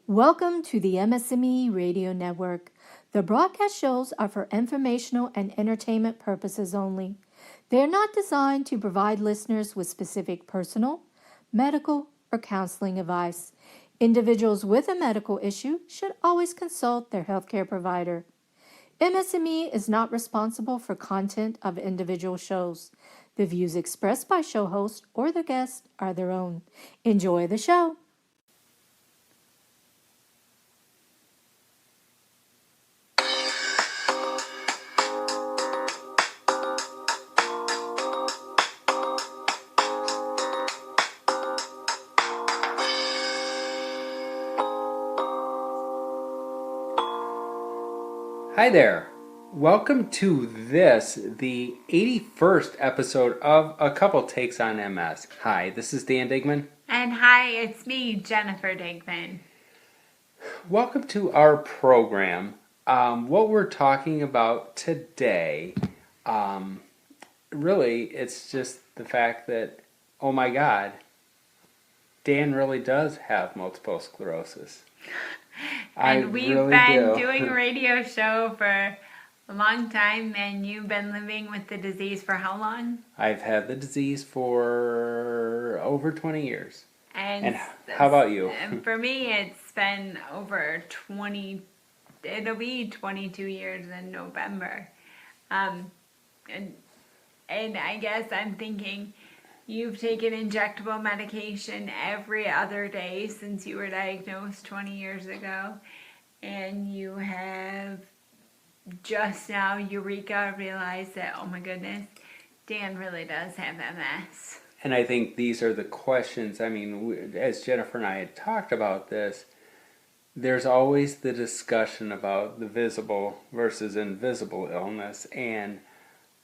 Welcome to the MS&Me Radio Network. The broadcast shows are for informational and entertainment purposes only. They are not designed to provide listeners with specific personal, medical, or counseling advice. Individuals with a medical issue should always consult their healthcare provider. MS&Me is not responsible for content of individual shows. The views expressed by show hosts or their guests are their own. Enjoy the show. Hi there. Welcome to the 81st episode of A Couple Takes on MS. Hi, this is Dan Digman. And hi, it's me, Jennifer Digman. Welcome to our program. What we're talking about today, really, it's just the fact that, oh my God, Dan really does have multiple sclerosis. And we've been doing a radio show for a long time, and you've been living with the disease for how long? I've had the disease for over 20 years. And how about you? For me, it's been over 20, it'll be 22 years in November. And I guess I'm thinking you've taken injectable medication every other day since you were diagnosed 20 years ago. And you have just now, Eureka, realized that, oh my goodness, Dan really does have MS. And I think these are the questions. I mean, as Jennifer and I had talked about this, there's always the discussion about the visible versus invisible illness. And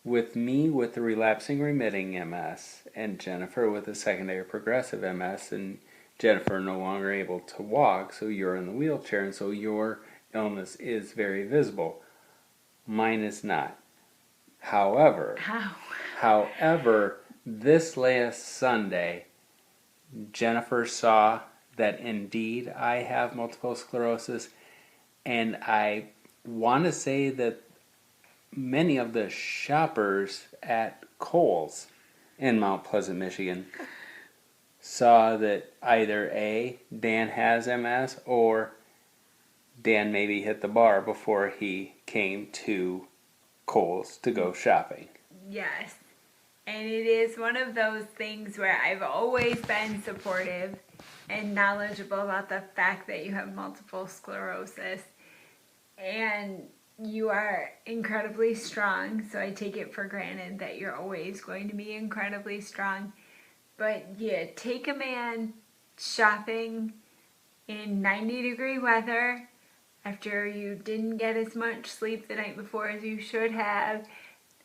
with me with the relapsing remitting MS, and Jennifer with the secondary progressive MS, and Jennifer no longer able to walk, so you're in the wheelchair, and so your illness is very visible. Mine is not. However, this last Sunday, Jennifer saw that indeed I have multiple sclerosis, and I want to say that many of the shoppers at Kohl's in Mount Pleasant, Michigan, saw that either A, Dan has MS, or Dan maybe hit the bar before he came to Kohl's to go shopping. Yes. And it is one of those things where I've always been supportive and knowledgeable about the fact that you have multiple sclerosis. And you are incredibly strong, so I take it for granted that you're always going to be incredibly strong. But yeah, take a man shopping in 90-degree weather after you didn't get as much sleep the night before as you should have.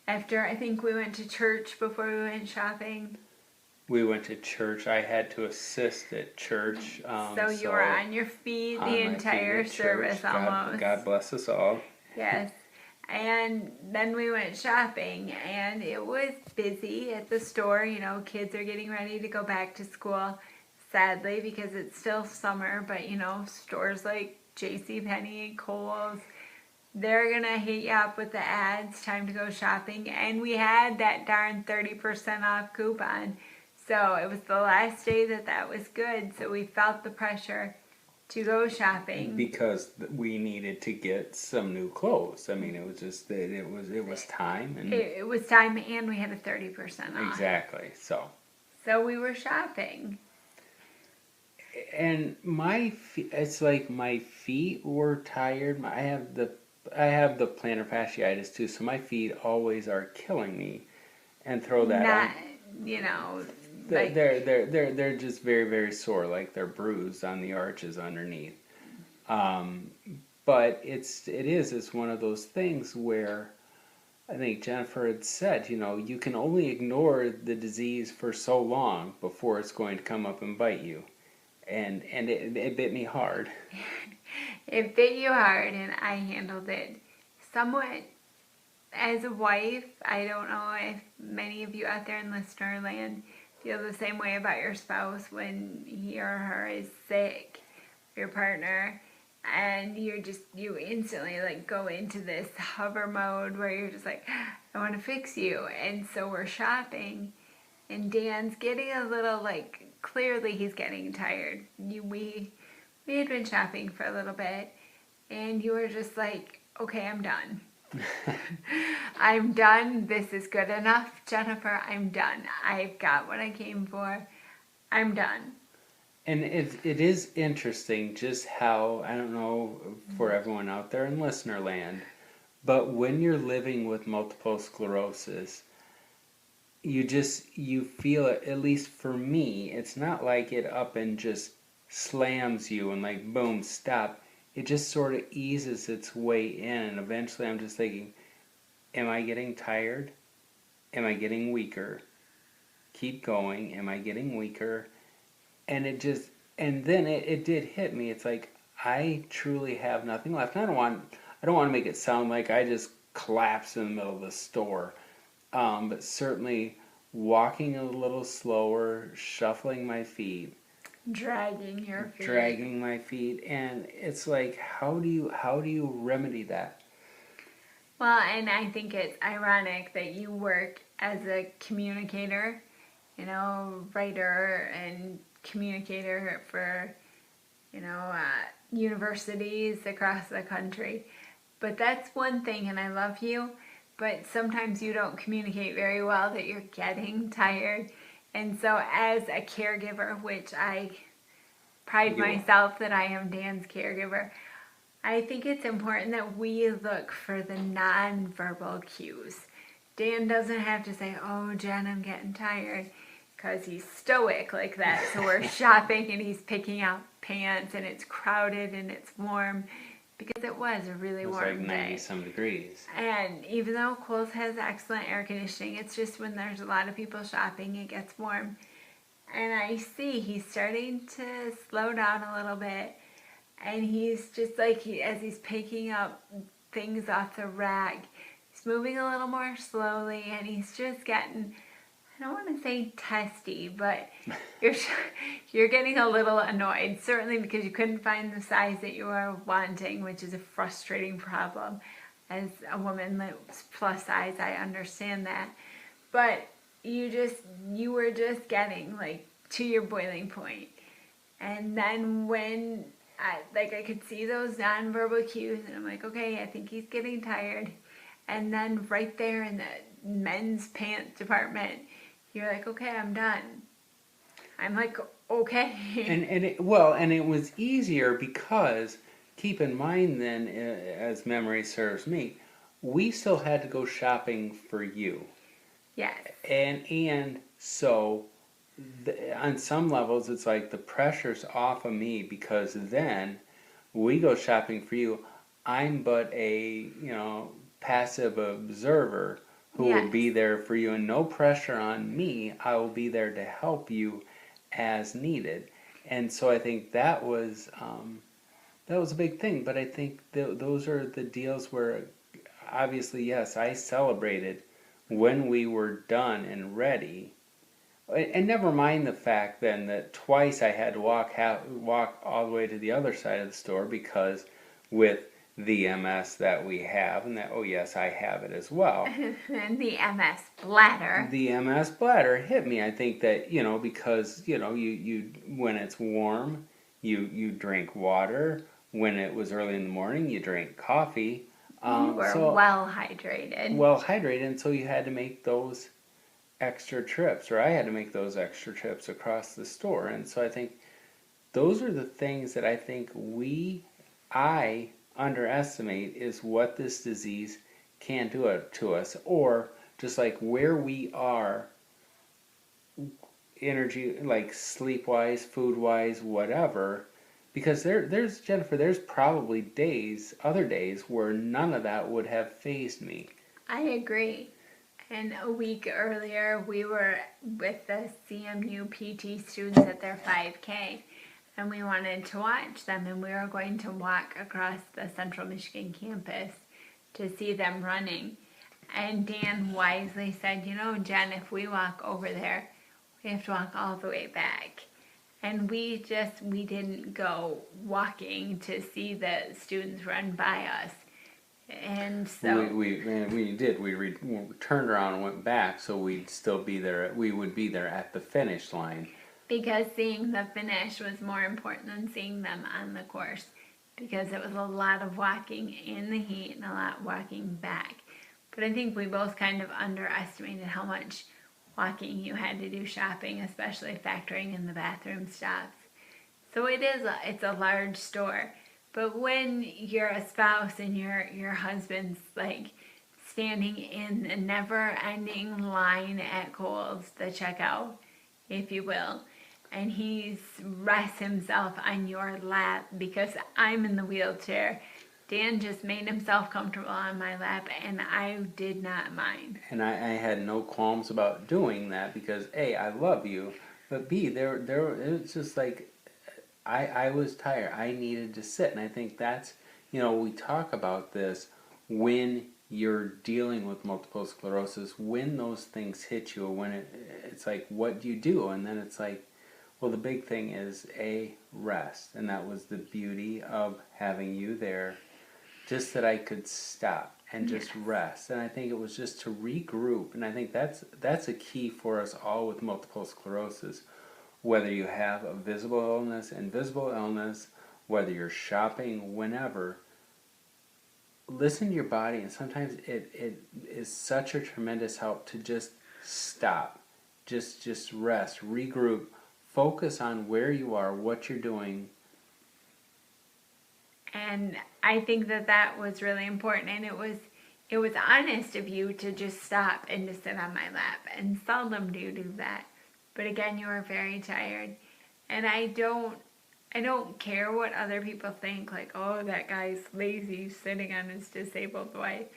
After, I think we went to church before we went shopping. We went to church. I had to assist at church. So you were on your feet the entire service almost. God bless us all. Yes. And then we went shopping, and it was busy at the store. You know, kids are getting ready to go back to school, sadly, because it's still summer. But, you know, stores like JCPenney, Kohl's, they're going to hit you up with the ads, time to go shopping. And we had that darn 30% off coupon. So it was the last day that was good. So we felt the pressure to go shopping because we needed to get some new clothes. I mean, it was just that it was time, and it was time, and we had a 30% off. Exactly. So we were shopping, and it's like my feet were tired. I have the plantar fasciitis too, so my feet always are killing me. And throw that on. You know. They're just very, very sore, like they're bruised on the arches underneath. But it's one of those things where I think Jennifer had said, you know, you can only ignore the disease for so long before it's going to come up and bite you. And it bit me hard. It bit you hard, and I handled it somewhat. As a wife, I don't know if many of you out there in listener land feel the same way about your spouse when he or her is sick. your partner, and you instantly like go into this hover mode where you're just like, I want to fix you. And so we're shopping, and Dan's getting a little like, clearly he's getting tired. We had been shopping for a little bit, and you were just like, okay, I'm done. I'm done. This is good enough, Jennifer. I'm done. I've got what I came for. I'm done. And it is interesting just how, I don't know for everyone out there in listener land, but when you're living with multiple sclerosis, you feel it, at least for me, it's not like it up and just slams you and like, boom, stop. It just sort of eases its way in, and eventually I'm just thinking, am I getting tired? Am I getting weaker? Keep going. Am I getting weaker? And and then it did hit me. It's like, I truly have nothing left. And I don't want to make it sound like I just collapsed in the middle of the store. But certainly walking a little slower, shuffling my feet, Dragging my feet, and it's like, how do you remedy that? Well, and I think it's ironic that you work as a communicator, writer and communicator for, universities across the country. But that's one thing, and I love you, but sometimes you don't communicate very well that you're getting tired. And so as a caregiver, which I pride myself that I am Dan's caregiver, I think it's important that we look for the nonverbal cues. Dan doesn't have to say, oh, Jen, I'm getting tired, because he's stoic like that. So we're shopping and he's picking out pants and it's crowded and it's warm, because it was a really warm day. It was like 90 some degrees. And even though Kohl's has excellent air conditioning, it's just when there's a lot of people shopping, it gets warm. And I see he's starting to slow down a little bit. And he's just like, as he's picking up things off the rack, he's moving a little more slowly, and he's just getting, I don't want to say testy, but you're getting a little annoyed, certainly because you couldn't find the size that you were wanting, which is a frustrating problem. As a woman that's plus size, I understand that. But you were just getting like to your boiling point. And then when I could see those nonverbal cues, and I'm like, okay, I think he's getting tired. And then right there in the men's pants department, you're like, okay, I'm done. I'm like, okay. And it was easier because, keep in mind then, as memory serves me, we still had to go shopping for you. Yes. And so on some levels, it's like the pressure's off of me, because then we go shopping for you. I'm but a passive observer who will be there for you, and no pressure on me. I will be there to help you as needed. And so I think that was a big thing. But I think those are the deals where, obviously, yes, I celebrated when we were done and ready. And never mind the fact then that twice I had to walk all the way to the other side of the store, because with the MS that we have, and that, oh yes, I have it as well. And the MS bladder. The MS bladder hit me. I think that, because, you when it's warm, you drink water. When it was early in the morning, you drink coffee. You were well hydrated. Well hydrated, and so you had to make those extra trips, or I had to make those extra trips across the store. And so I think those are the things that I think I underestimate, is what this disease can do to us, or just like where we are energy, like sleep-wise, food-wise, whatever. Because there's Jennifer, there's probably other days where none of that would have fazed me. I agree. And a week earlier, we were with the CMU PT students at their 5K, and we wanted to watch them, and we were going to walk across the Central Michigan campus to see them running. And Dan wisely said, Jen, if we walk over there, we have to walk all the way back. And we didn't go walking to see the students run by us. And so We did. We turned around and went back, so we'd still be there. We would be there at the finish line. because seeing the finish was more important than seeing them on the course, because it was a lot of walking in the heat and a lot walking back. But I think we both kind of underestimated how much walking you had to do shopping, especially factoring in the bathroom stops. So it's a large store. But when you're a spouse and your husband's like standing in a never-ending line at Kohl's, the checkout, if you will, and he rests himself on your lap because I'm in the wheelchair. Dan just made himself comfortable on my lap, and I did not mind. And I had no qualms about doing that because A, I love you, but B, there it was just like I was tired. I needed to sit, and I think that's, we talk about this when you're dealing with multiple sclerosis, when those things hit you, when it's like, what do you do? And then it's like, well, the big thing is rest, and that was the beauty of having you there, just that I could stop and just rest. And I think it was just to regroup, and I think that's a key for us all with multiple sclerosis. Whether you have a visible illness, invisible illness, whether you're shopping, whenever, listen to your body, and sometimes it is such a tremendous help to just stop, just rest, regroup, focus on where you are, what you're doing. And I think that was really important, and it was honest of you to just stop and to sit on my lap, and seldom do you do that. But again, you were very tired, and I don't care what other people think, like, oh, that guy's lazy sitting on his disabled wife.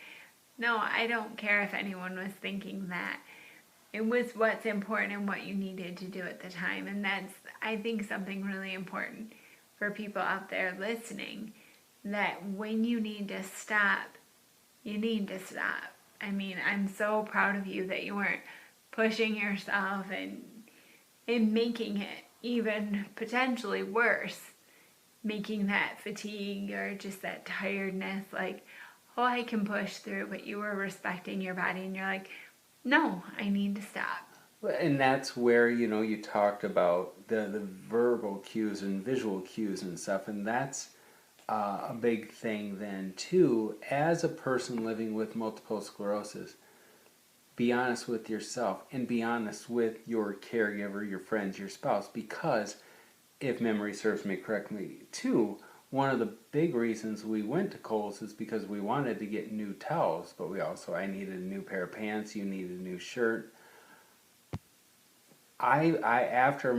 No, I don't care if anyone was thinking that. It was what's important and what you needed to do at the time, and that's, I think, something really important for people out there listening, that when you need to stop, you need to stop. I mean, I'm so proud of you that you weren't pushing yourself and making it even potentially worse, making that fatigue or just that tiredness like, oh, I can push through, but you were respecting your body and you're like, no, I need to stop. And that's where, you talked about the verbal cues and visual cues and stuff, and that's a big thing then too. As a person living with multiple sclerosis, be honest with yourself and be honest with your caregiver, your friends, your spouse, because if memory serves me correctly too, one of the big reasons we went to Kohl's is because we wanted to get new towels, but I needed a new pair of pants, you needed a new shirt. After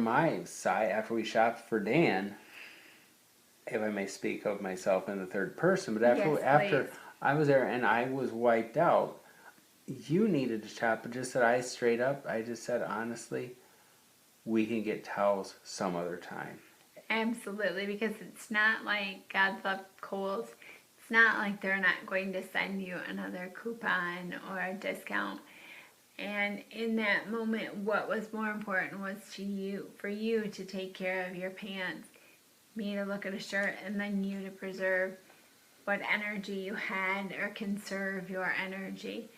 we shopped for Dan, if I may speak of myself in the third person, but after I was there and I was wiped out, you needed to shop, but just that I just said honestly, we can get towels some other time. Absolutely, because it's not like God's love Kohl's. It's not like they're not going to send you another coupon or a discount. And in that moment, what was more important was for you to take care of your pants, me to look at a shirt, and then you to preserve what energy you had or conserve your energy.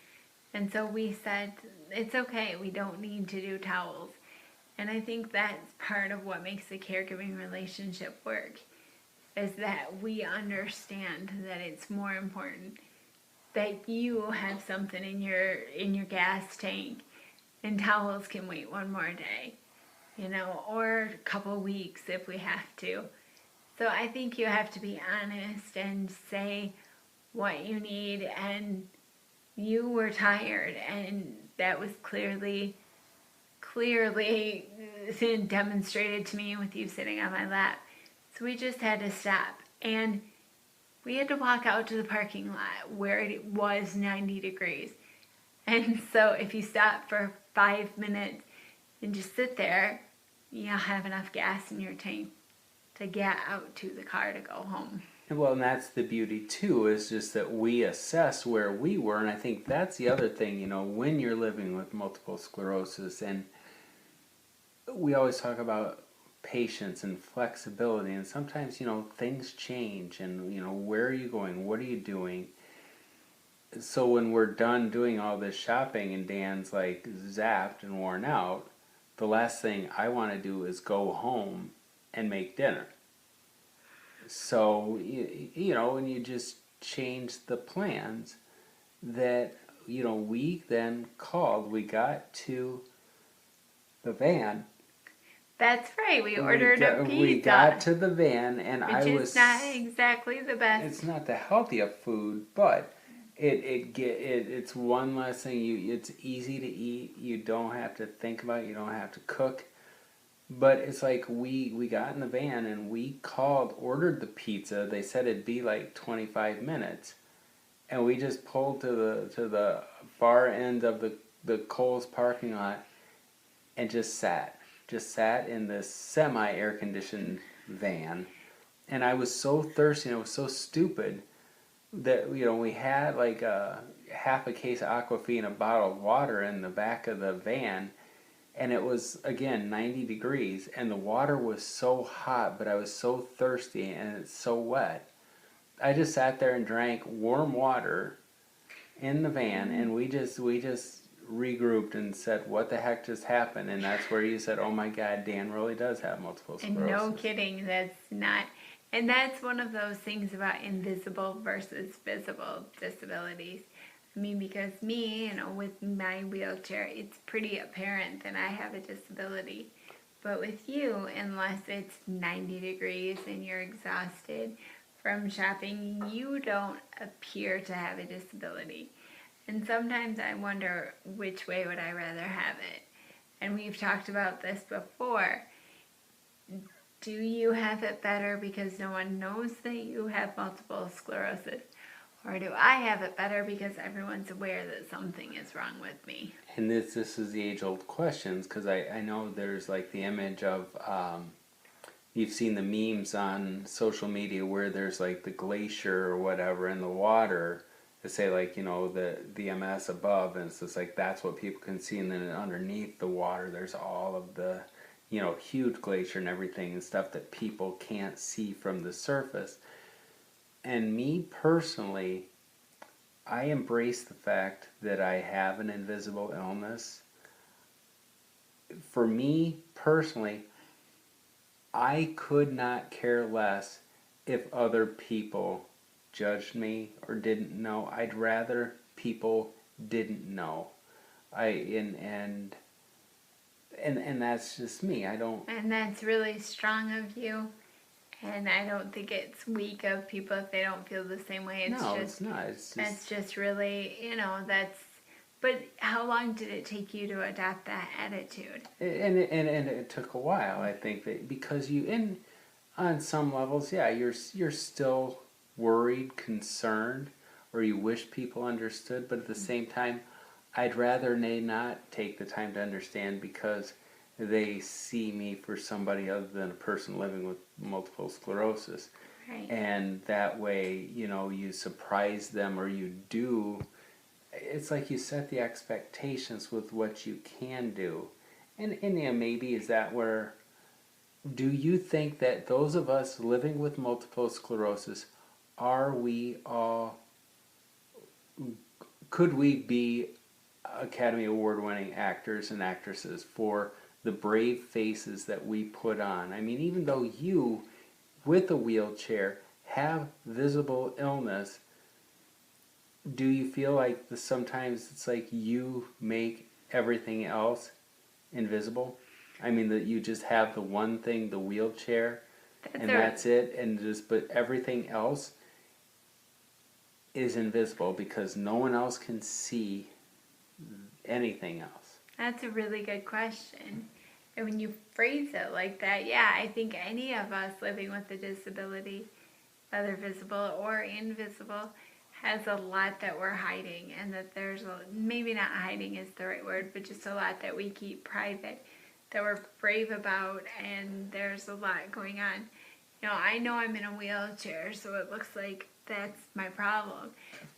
And so we said, it's okay, we don't need to do towels. And I think that's part of what makes the caregiving relationship work, is that we understand that it's more important that you have something in your gas tank, and towels can wait one more day, or a couple weeks if we have to. So I think you have to be honest and say what you need, and you were tired, and that was clearly demonstrated to me with you sitting on my lap. So we just had to stop, and we had to walk out to the parking lot where it was 90 degrees. And so if you stop for 5 minutes and just sit there, you'll have enough gas in your tank to get out to the car to go home. Well, and that's the beauty too, is just that we assess where we were, and I think that's the other thing, when you're living with multiple sclerosis, and we always talk about patience and flexibility. And sometimes, things change and, where are you going? What are you doing? So when we're done doing all this shopping and Dan's like zapped and worn out, the last thing I want to do is go home and make dinner. So, when you just change the plans that, we then called, we got to the van. That's right. We ordered a pizza. We got to the van, and which is not exactly the best. It's not the healthiest food, but it's one less thing. It's easy to eat. You don't have to think about it. You don't have to cook. But it's like we got in the van and we ordered the pizza. They said it'd be like 25 minutes, and we just pulled to the far end of the Kohl's parking lot and just sat in this semi-air conditioned van. And I was so thirsty and it was so stupid that we had like half a case of Aquafina and a bottle of water in the back of the van, and it was again 90 degrees and the water was so hot, but I was so thirsty and it's so wet. I just sat there and drank warm water in the van, and we just regrouped and said, what the heck just happened? And that's where you said, oh my God, Dan really does have multiple sclerosis. And no kidding, and that's one of those things about invisible versus visible disabilities. I mean, because me, with my wheelchair, it's pretty apparent that I have a disability. But with you, unless it's 90 degrees and you're exhausted from shopping, you don't appear to have a disability. And sometimes I wonder, which way would I rather have it? And we've talked about this before. Do you have it better because no one knows that you have multiple sclerosis? Or do I have it better because everyone's aware that something is wrong with me? And this is the age-old questions, because I know there's like the image of, you've seen the memes on social media where there's like the glacier or whatever in the water, to say like, the MS above, and it's just like that's what people can see, and then underneath the water there's all of the, huge glacier and everything and stuff that people can't see from the surface. And me personally, I embrace the fact that I have an invisible illness. For me personally, I could not care less if other people judged me or didn't know. I'd rather people didn't know. And that's just me. I don't. And that's really strong of you. And I don't think it's weak of people if they don't feel the same way. It's not. It's just really, that's. But how long did it take you to adopt that attitude? And it took a while, I think, that because on some levels, yeah, you're still worried, concerned, or you wish people understood, but at the same time, I'd rather they not take the time to understand because they see me for somebody other than a person living with multiple sclerosis. Right. And that way, you surprise them, or you do. It's like you set the expectations with what you can do. And maybe is that where, do you think that those of us living with multiple sclerosis, could we be Academy Award-winning actors and actresses for the brave faces that we put on? I mean, even though you, with a wheelchair, have visible illness, do you feel like sometimes it's like you make everything else invisible? I mean, that you just have the one thing, the wheelchair, that's it, but everything else is invisible because no one else can see anything else. That's a really good question. And when you phrase it like that, yeah, I think any of us living with a disability, whether visible or invisible, has a lot that we're hiding, and that there's maybe not hiding is the right word, but just a lot that we keep private, that we're brave about, and there's a lot going on. I know I'm in a wheelchair, so it looks like that's my problem.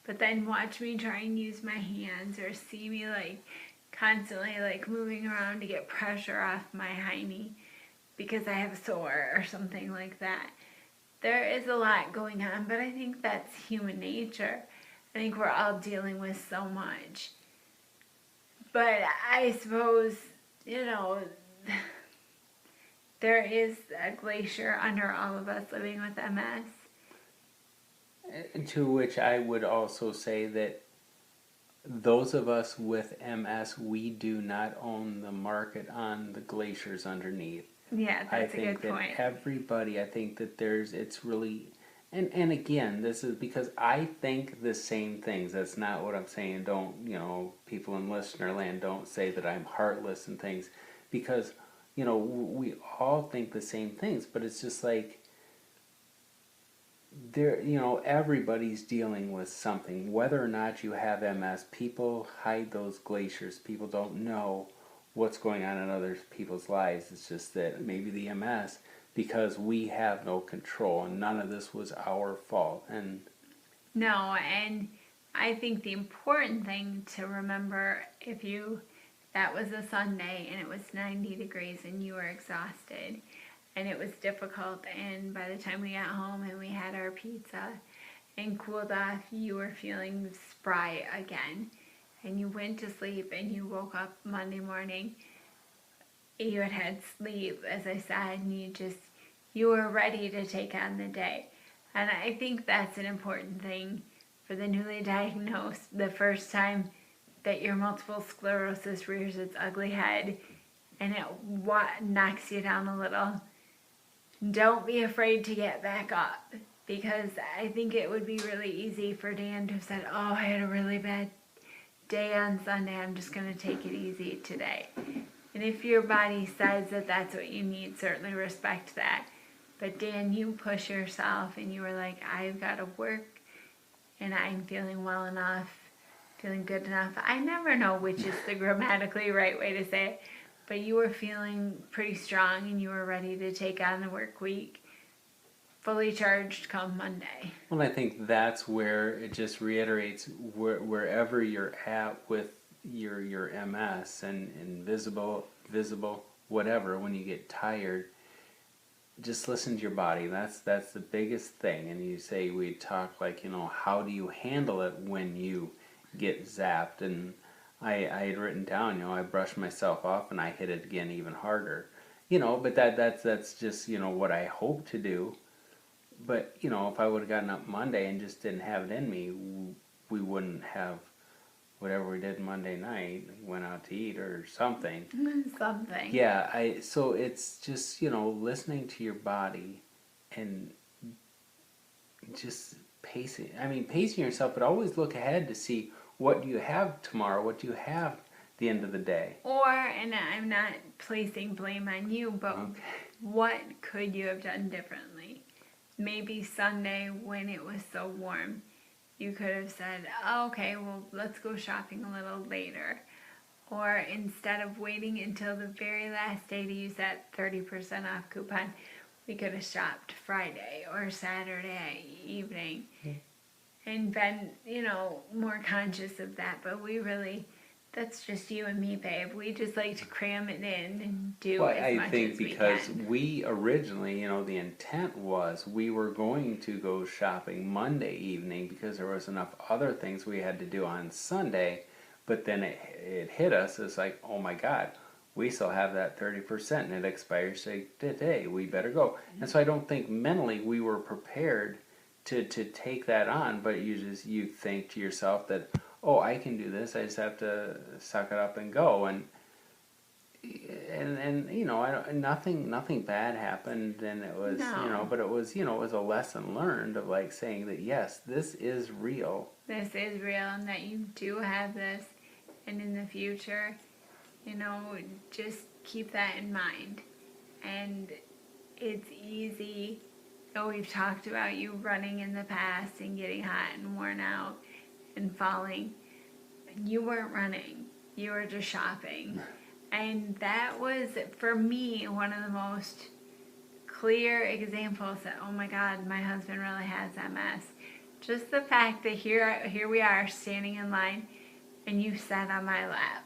But then watch me try and use my hands, or see me constantly moving around to get pressure off my hiney. because I have a sore or something like that. There is a lot going on, but I think that's human nature. I think we're all dealing with so much. But I suppose, you know, there is a glacier under all of us living with MS. To which I would also say that those of us with MS, we do not own the market on the glaciers underneath. Yeah, that's a good point. I think that it's really, and again, this is because I think the same things. That's not what I'm saying. Don't, people in listener land, don't say that I'm heartless and things, because, we all think the same things, but it's just like, everybody's dealing with something. Whether or not you have MS, people hide those glaciers. People don't know what's going on in other people's lives. It's just that maybe the MS, because we have no control, and none of this was our fault. And no, and I think the important thing to remember, that was a Sunday and it was 90 degrees and you were exhausted and it was difficult, and by the time we got home and we had our pizza and cooled off, you were feeling spry again, and you went to sleep and you woke up Monday morning, you had sleep, as I said, and you were ready to take on the day. And I think that's an important thing for the newly diagnosed, the first time that your multiple sclerosis rears its ugly head and it knocks you down a little. Don't be afraid to get back up, because I think it would be really easy for Dan to have said, oh, I had a really bad day on Sunday, I'm just going to take it easy today. And if your body says that that's what you need, certainly respect that. But Dan, you push yourself and you were like, I've got to work and I'm feeling well enough, feeling good enough. I never know which is the grammatically right way to say it, but you were feeling pretty strong and you were ready to take on the work week, fully charged come Monday. Well, I think that's where it just reiterates wherever you're at with your MS and visible, whatever, when you get tired, just listen to your body. That's the biggest thing. And you say, we talk like, how do you handle it when you get zapped? And I had written down, I brushed myself off and I hit it again even harder. But that's just, what I hope to do. But, if I would have gotten up Monday and just didn't have it in me, we wouldn't have whatever we did Monday night, went out to eat or something. Something. Yeah, so it's just, listening to your body and just pacing yourself, but always look ahead to see what do you have tomorrow, what do you have at the end of the day. And I'm not placing blame on you, but okay, what could you have done differently? Maybe Sunday when it was so warm, you could have said, oh, okay, well, let's go shopping a little later. Or instead of waiting until the very last day to use that 30% off coupon, we could have shopped Friday or Saturday evening and been, more conscious of that. But that's just you and me, babe. We just like to cram it in and do as much as we can. I think because we originally, the intent was we were going to go shopping Monday evening because there was enough other things we had to do on Sunday, but then it hit us. It's like, oh my God, we still have that 30% and it expires today. We better go. Mm-hmm. And so I don't think mentally we were prepared to take that on, but you think to yourself that, oh, I can do this. I just have to suck it up and go. And nothing bad happened. And it was, but it was, it was a lesson learned of like saying that, yes, this is real. This is real, and that you do have this. And in the future, just keep that in mind. And it's easy. We've talked about you running in the past and getting hot and worn out and falling. You weren't running, you were just shopping. And that was, for me, one of the most clear examples that, oh my God, my husband really has MS. Just the fact that here we are standing in line and you sat on my lap.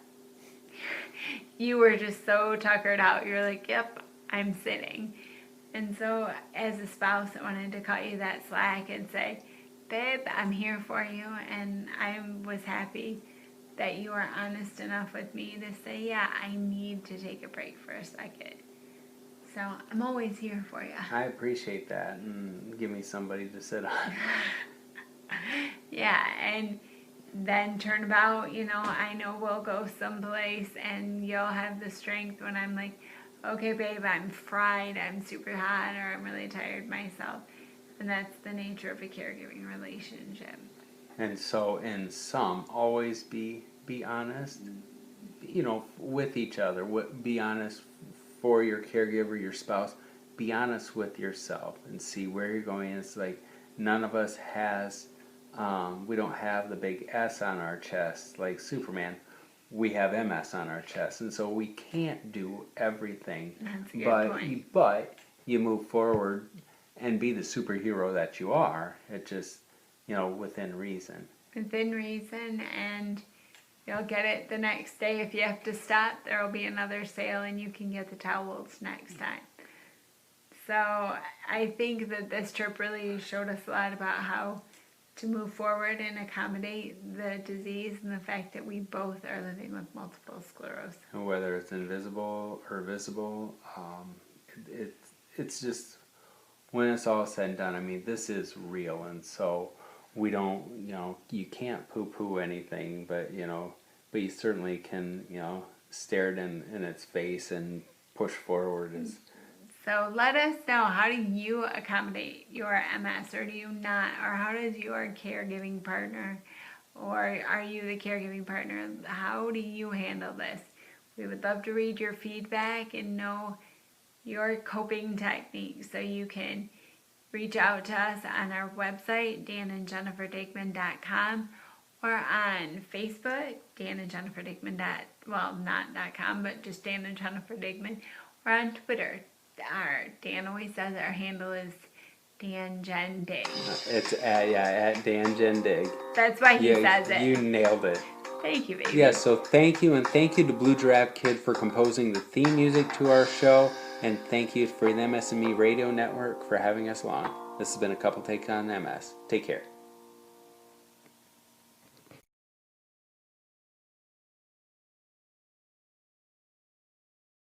You were just so tuckered out. You're like, yep, I'm sitting. And so as a spouse, I wanted to cut you that slack and say, babe, I'm here for you. And I was happy that you were honest enough with me to say, yeah, I need to take a break for a second. So I'm always here for you. I appreciate that, and give me somebody to sit on. Yeah, and then turnabout, I know we'll go someplace and you'll have the strength when I'm like, okay, babe, I'm fried, I'm super hot, or I'm really tired myself. And that's the nature of a caregiving relationship. And so, in some, always be honest, with each other. Be honest for your caregiver, your spouse. Be honest with yourself and see where you're going. It's like none of us has, we don't have the big S on our chest like Superman. We have MS on our chest, and so we can't do everything. That's a good point. But you move forward and be the superhero that you are. It just, within reason. Within reason, and you'll get it the next day. If you have to stop, there will be another sale and you can get the towels next time. So I think that this trip really showed us a lot about how to move forward and accommodate the disease and the fact that we both are living with multiple sclerosis. And whether it's invisible or visible, it's just, when it's all said and done, I mean, this is real, and so we don't, you can't poo-poo anything, but you certainly can, stare it in its face and push forward. So let us know, how do you accommodate your MS, or do you not? Or how does your caregiving partner, or are you the caregiving partner? How do you handle this? We would love to read your feedback and know your coping techniques. So you can reach out to us on our website, danandjenniferdigman.com, or on Facebook, Dan and Jennifer Digman. Not .com, but just Dan and Jennifer Digman, or on Twitter. Dan always says our handle is DanJenDig. It's at DanJenDig. That's why he says it. You nailed it. Thank you, baby. Yeah, so thank you, and thank you to Blue Giraffe Kid for composing the theme music to our show, and thank you for the MS&Me Radio Network for having us along. This has been A Couple Take on MS. Take care.